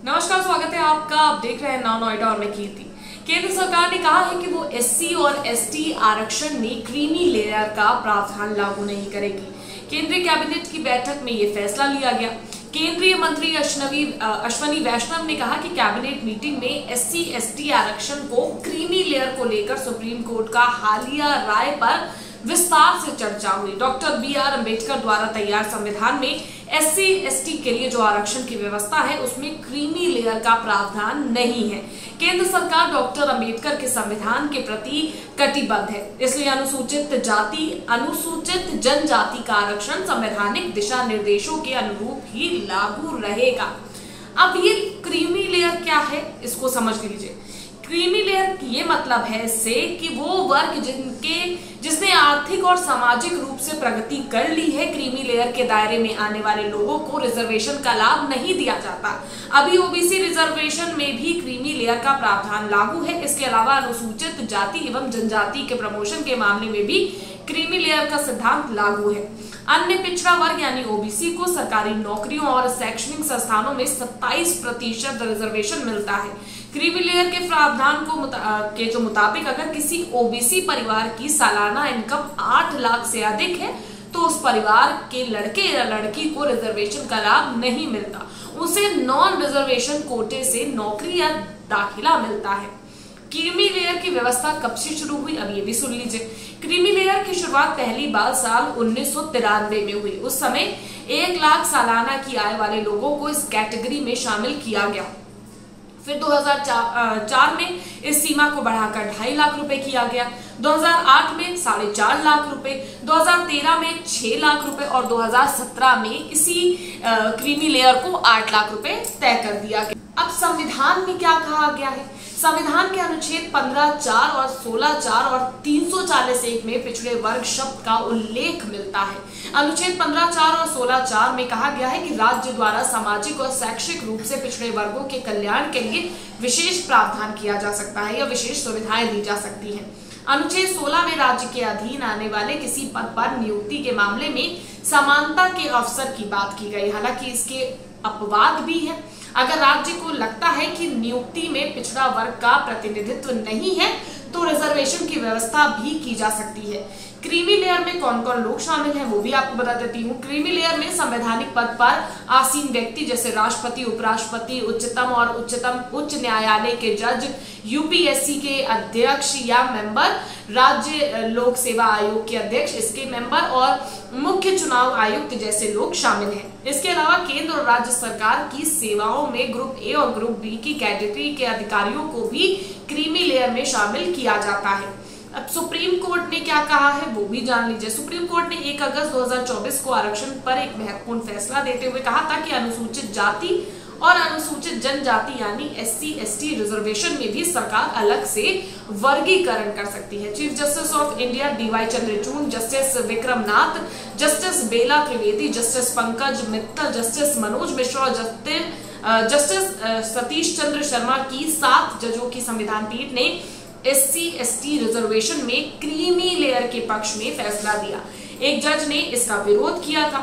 नमस्कार, स्वागत है आपका। आप देख रहे हैं नाउ नोएडा और मैं कीर्ति। केंद्र सरकार ने कहा है कि वो एससी और एसटी आरक्षण में क्रीमी लेयर का प्रावधान लागू नहीं करेगी। केंद्रीय कैबिनेट की बैठक में ये फैसला लिया गया। केंद्रीय मंत्री अश्वनी वैष्णव ने कहा कि कैबिनेट मीटिंग में एससी एसटी आरक्षण को क्रीमी लेयर को लेकर सुप्रीम कोर्ट का हालिया राय पर विस्तार से चर्चा हुई। Doctor B R. अम्बेडकर द्वारा तैयार संविधान में एससी एसटी के लिए जो आरक्षण की व्यवस्था है उसमें क्रीमी लेयर का प्रावधान नहीं है। केंद्र सरकार डॉक्टर अम्बेडकर के संविधान के प्रति कटिबद्ध है, इसलिए अनुसूचित जाति अनुसूचित जनजाति का आरक्षण संवैधानिक दिशा निर्देशों के अनुरूप ही लागू रहेगा। अब ये क्रीमी लेयर क्या है, इसको समझ लीजिए। क्रीमी लेयर ये मतलब है इससे कि वो वर्ग जिसने आर्थिक और सामाजिक रूप से प्रगति कर ली है, क्रीमी लेयर के दायरे में आने वाले लोगों को रिजर्वेशन का लाभ नहीं दिया जाता। अभी ओबीसी रिजर्वेशन में भी क्रीमी लेयर का प्रावधान लागू है। इसके अलावा अनुसूचित जाति एवं जनजाति के प्रमोशन के मामले में भी क्रीमी लेयर का सिद्धांत लागू है। अन्य पिछड़ा वर्ग यानी ओबीसी को सरकारी नौकरियों और शैक्षणिक संस्थानों में 27% रिजर्वेशन मिलता है। क्रीमी लेयर के प्रावधान के जो मुताबिक अगर किसी ओबीसी परिवार की सालाना इनकम 8 लाख से अधिक है तो उस परिवार के लड़के या लड़की को रिजर्वेशन का लाभ नहीं मिलता, उसे नॉन रिजर्वेशन कोटे से नौकरी या दाखिला मिलता है। क्रीमी लेयर की व्यवस्था कब से शुरू हुई, अब ये भी सुन लीजिए। क्रीमी लेयर की शुरुआत पहली बार साल 1993 में हुई। उस समय 1 लाख सालाना की आय वाले लोगों को इस कैटेगरी में शामिल किया गया। फिर 2004 में इस सीमा को बढ़ाकर 2.5 लाख रुपए किया गया। 2008 में 4.5 लाख रुपए, 2013 में 6 लाख रुपए और 2017 में इसी क्रीमी लेयर को 8 लाख रुपए तय कर दिया गया। अब संविधान में क्या कहा गया है? संविधान के अनुच्छेद 15(4) और 16(4) और 340(1) में पिछड़े वर्ग शब्द का उल्लेख मिलता है। अनुच्छेद 15(4) और 16(4) में कहा गया है कि राज्य द्वारा सामाजिक और शैक्षिक रूप से पिछड़े वर्गों के कल्याण के लिए विशेष प्रावधान किया जा सकता है या विशेष सुविधाएं दी जा सकती हैं। अनुच्छेद 16 में राज्य के अधीन आने वाले किसी पद पर नियुक्ति के मामले में समानता के अवसर की बात की गई। हालांकि इसके अपवाद भी है। अगर राज्य को लगता है कि नियुक्ति में पिछड़ा वर्ग का प्रतिनिधित्व नहीं है तो रिजर्वेशन की व्यवस्था भी की जा सकती है। क्रीमी लेयर में कौन कौन लोग शामिल हैं वो भी आपको बता देती हूँ। क्रीमी लेयर में संवैधानिक पद पर आसीन व्यक्ति जैसे राष्ट्रपति, उपराष्ट्रपति, उच्चतम और उच्च न्यायालय के जज, यूपीएससी के अध्यक्ष या मेंबर, राज्य लोक सेवा आयोग के अध्यक्ष, इसके मेंबर और मुख्य चुनाव आयुक्त जैसे लोग शामिल हैं। इसके अलावा केंद्र और राज्य सरकार की सेवाओं में ग्रुप ए और ग्रुप बी की कैटेगरी के अधिकारियों को भी क्रीमी लेयर में शामिल किया जाता है। अब सुप्रीम कोर्ट ने क्या कहा है वो भी जान लीजिए। सुप्रीम कोर्ट ने 1 अगस्त 2024 को आरक्षण पर एक महत्वपूर्ण फैसला देते हुए कहा था कि अनुसूचित जाति और अनुसूचित जनजाति यानी एससी एसटी रिजर्वेशन में भी सरकार अलग से वर्गीकरण कर सकती है। Chief justice of India D Y. Chandrachud, justice Vikram Nath, justice Bela Trivedi, justice Pankaj Mittal, justice Manoj Mishra और जस्टिस सतीश चंद्र शर्मा की 7 जजों की संविधान पीठ ने एससी एसटी रिजर्वेशन में क्रीमी लेयर के पक्ष में फैसला दिया। एक जज ने इसका विरोध किया था।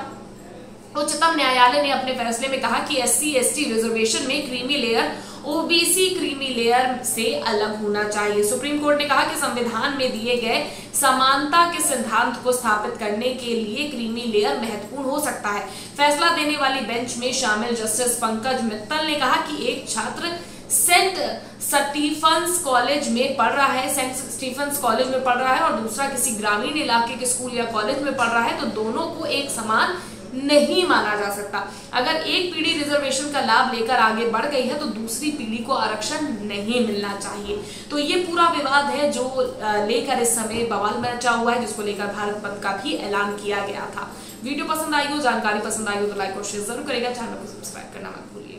उच्चतम न्यायालय ने अपने फैसले में कहा कि एससी एसटी रिजर्वेशन में creamy layer OBC creamy layer से अलग होना चाहिए। सुप्रीम कोर्ट ने कहा कि संविधान में दिए गए समानता के सिद्धांत को स्थापित करने के लिए क्रीमी लेयर महत्वपूर्ण हो सकता है। फैसला देने वाली बेंच में शामिल जस्टिस पंकज मित्तल ने कहा कि एक छात्र सेंट स्टीफंस कॉलेज में पढ़ रहा है और दूसरा किसी ग्रामीण इलाके के स्कूल या कॉलेज में पढ़ रहा है तो दोनों को एक समान नहीं माना जा सकता। अगर एक पीढ़ी रिजर्वेशन का लाभ लेकर आगे बढ़ गई है तो दूसरी पीढ़ी को आरक्षण नहीं मिलना चाहिए। तो ये पूरा विवाद है जो लेकर इस समय बवाल मचा हुआ है, जिसको लेकर भारत बंद का भी ऐलान किया गया था। वीडियो पसंद आई हो, जानकारी पसंद आई हो तो लाइक और शेयर जरूर करेगा। चैनल को सब्सक्राइब करना मत भूलिए।